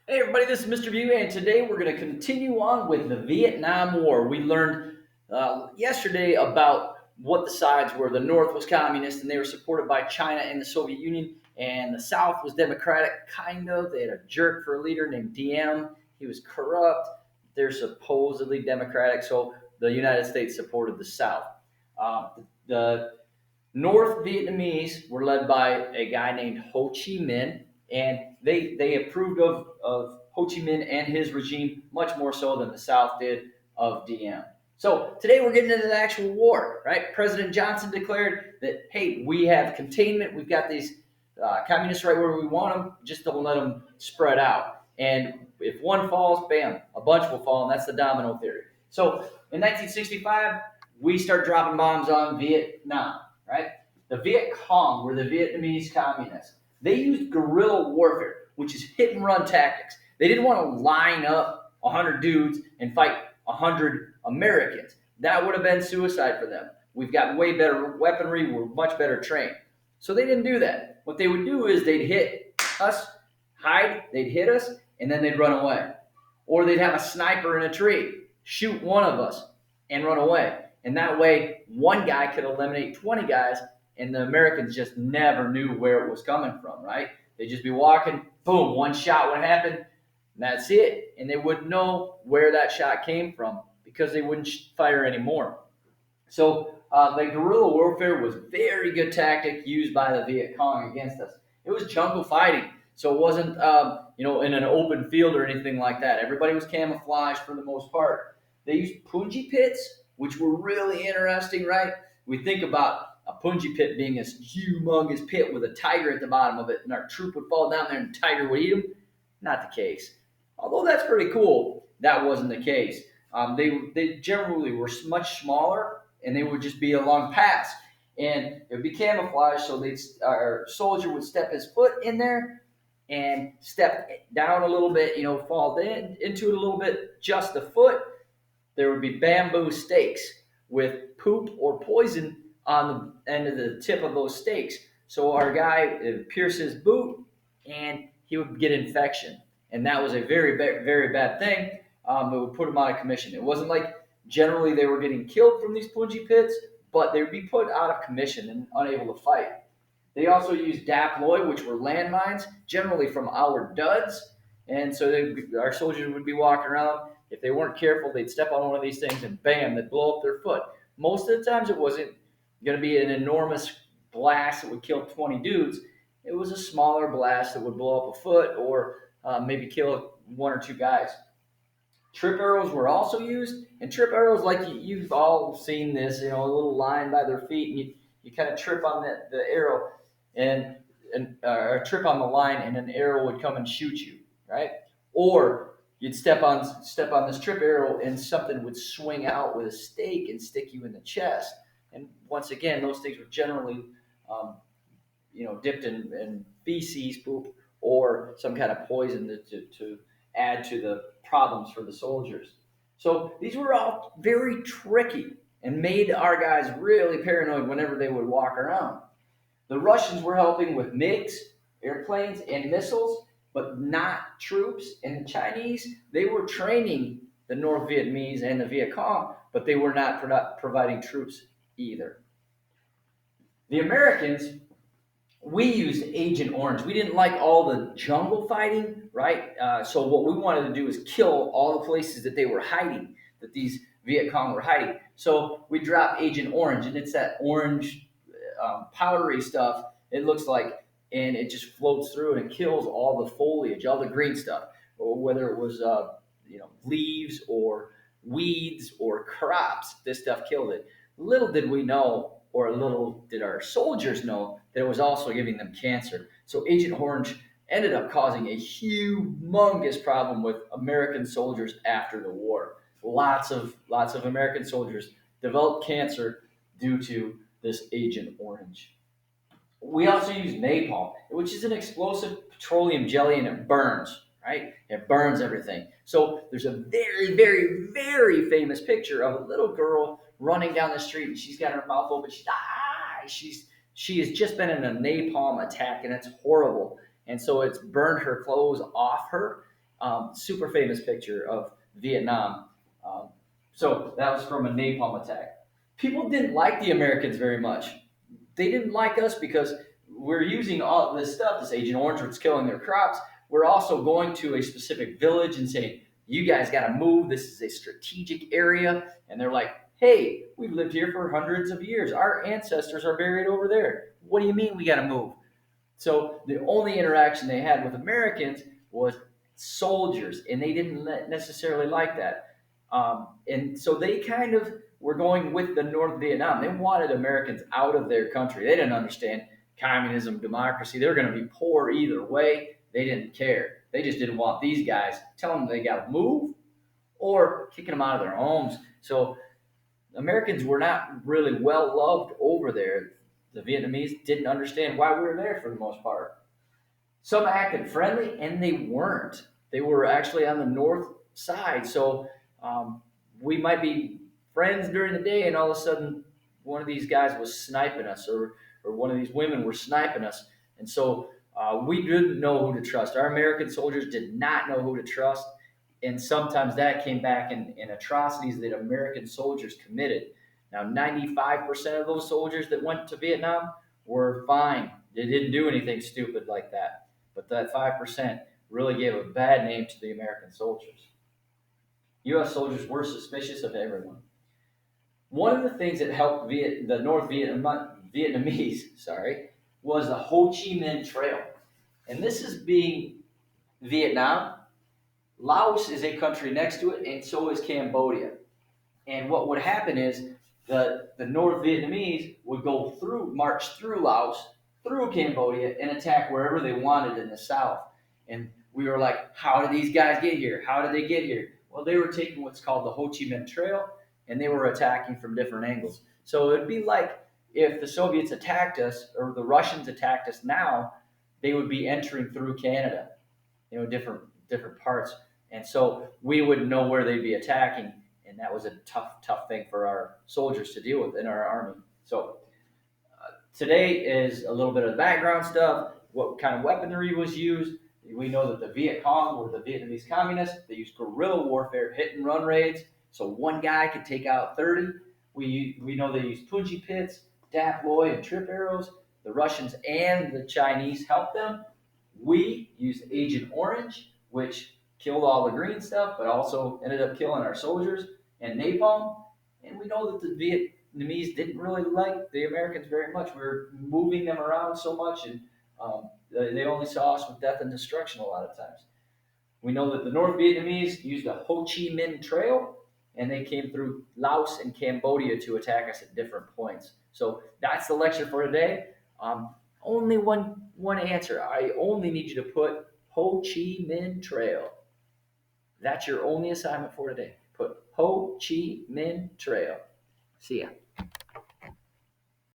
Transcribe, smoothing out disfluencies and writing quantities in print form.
Hey everybody, this is Mr. View, and today we're going to continue on with the Vietnam War. We learned yesterday about what the sides were. The North was communist, and they were supported by China and the Soviet Union, and the South was democratic, kind of. They had a jerk for a leader named Diem. He was corrupt. They're supposedly democratic, so the United States supported the South. The North Vietnamese were led by a guy named Ho Chi Minh, and they approved of Ho Chi Minh and his regime much more so than the South did of Diem. So today we're getting into the actual war, right? President Johnson declared that, hey, we have containment. We've got these communists right where we want them. Just don't let them spread out. And if one falls, bam, a bunch will fall, and that's the domino theory. So in 1965, we start dropping bombs on Vietnam, right? The Viet Cong were the Vietnamese communists. They used guerrilla warfare, which is hit and run tactics. They didn't want to line up 100 dudes and fight 100 Americans. That would have been suicide for them. We've got way better weaponry. We're much better trained. So they didn't do that. What they would do is they'd hit us, hide, they'd hit us, and then they'd run away. Or they'd have a sniper in a tree, shoot one of us, and run away. And that way, one guy could eliminate 20 guys, and the Americans just never knew where it was coming from, right? They'd just be walking, boom, one shot would happen, and that's it. And they wouldn't know where that shot came from because they wouldn't fire anymore. So the guerrilla warfare was very good tactic used by the Viet Cong against us. It was jungle fighting, so it wasn't in an open field or anything like that. Everybody was camouflaged for the most part. They used punji pits, which were really interesting, right? We think about a punji pit being this humongous pit with a tiger at the bottom of it, and our troop would fall down there and the tiger would eat them. Not the case. Although that's pretty cool, that wasn't the case. They generally were much smaller, and they would just be along paths, and it would be camouflage. So our soldier would step his foot in there and step down a little bit, fall into it a little bit, just the foot. There would be bamboo stakes with poop or poison on the end of the tip of those stakes. So our guy would pierce his boot, and he would get infection, and that was a very very bad thing. It would put him out of commission. It wasn't like generally they were getting killed from these punji pits, but they would be put out of commission and unable to fight. They also used daploy, which were landmines, generally from our duds. And so our soldiers would be walking around. If they weren't careful, they'd step on one of these things and bam, they'd blow up their foot. Most of the times, it wasn't going to be an enormous blast that would kill 20 dudes. It was a smaller blast that would blow up a foot or maybe kill one or two guys. Trip arrows were also used, and trip arrows, like you've all seen this, a little line by their feet, and you kind of trip on the arrow, and or trip on the line, and an arrow would come and shoot you, right? Or you'd step on this trip arrow, and something would swing out with a stake and stick you in the chest. And once again, those things were generally, dipped in feces, poop, or some kind of poison to add to the problems for the soldiers. So these were all very tricky and made our guys really paranoid whenever they would walk around. The Russians were helping with MiGs, airplanes, and missiles, but not troops. And the Chinese, they were training the North Vietnamese and the Viet Cong, but they were not providing troops either. The Americans, we used Agent Orange. We didn't like all the jungle fighting, right? So what we wanted to do is kill all the places that they were hiding, that these Viet Cong were hiding. So we dropped Agent Orange, and it's that orange powdery stuff. It looks like, and it just floats through and it kills all the foliage, all the green stuff, or whether it was leaves or weeds or crops. This stuff killed it. Little did we know, or little did our soldiers know, that it was also giving them cancer. So Agent Orange ended up causing a humongous problem with American soldiers after the war. Lots of American soldiers developed cancer due to this Agent Orange. We also use napalm, which is an explosive petroleum jelly, and it burns, right? It burns everything. So there's a very, very, very famous picture of a little girl running down the street, and she's got her mouth open. She has just been in a napalm attack, and it's horrible. And so it's burned her clothes off her. Super famous picture of Vietnam. Um, so that was from a napalm attack. People didn't like the Americans very much. They didn't like us because we're using all this stuff, this Agent Orange, which is killing their crops. We're also going to a specific village and saying, you guys got to move. This is a strategic area. And they're like, hey, we've lived here for hundreds of years. Our ancestors are buried over there. What do you mean we got to move? So the only interaction they had with Americans was soldiers, and they didn't necessarily like that. And so they kind of were going with the North Vietnam. They wanted Americans out of their country. They didn't understand communism, democracy. They were going to be poor either way. They didn't care. They just didn't want these guys telling them they got to move or kicking them out of their homes. So Americans were not really well loved over there. The Vietnamese didn't understand why we were there for the most part. Some acted friendly, and they weren't. They were actually on the north side. So um, we might be friends during the day, and all of a sudden, one of these guys was sniping us, or one of these women were sniping us. And so we didn't know who to trust. Our American soldiers did not know who to trust. And sometimes that came back in atrocities that American soldiers committed. Now, 95% of those soldiers that went to Vietnam were fine. They didn't do anything stupid like that. But that 5% really gave a bad name to the American soldiers. U.S. soldiers were suspicious of everyone. One of the things that helped the North Vietnamese, was the Ho Chi Minh Trail. And this is being Vietnam. Laos is a country next to it, and so is Cambodia. And what would happen is the North Vietnamese would march through Laos, through Cambodia, and attack wherever they wanted in the south. And we were like, how did these guys get here? How did they get here? Well, they were taking what's called the Ho Chi Minh Trail, and they were attacking from different angles. So it'd be like if the Soviets attacked us or the Russians attacked us now, they would be entering through Canada, different parts. And so we wouldn't know where they'd be attacking, and that was a tough thing for our soldiers to deal with in our army. So today is a little bit of the background stuff, what kind of weaponry was used. We know that the Viet Cong were the Vietnamese communists. They used guerrilla warfare, hit and run raids, so one guy could take out 30. We know they used punji pits, dap loy, and trip arrows. The Russians and the Chinese helped them. We used Agent Orange, which killed all the green stuff, but also ended up killing our soldiers, and napalm. And we know that the Vietnamese didn't really like the Americans very much. We were moving them around so much, and they only saw us with death and destruction a lot of times. We know that the North Vietnamese used the Ho Chi Minh Trail, and they came through Laos and Cambodia to attack us at different points. So that's the lecture for today. Only one answer. I only need you to put Ho Chi Minh Trail. That's your only assignment for today. Put Ho Chi Minh Trail. See ya.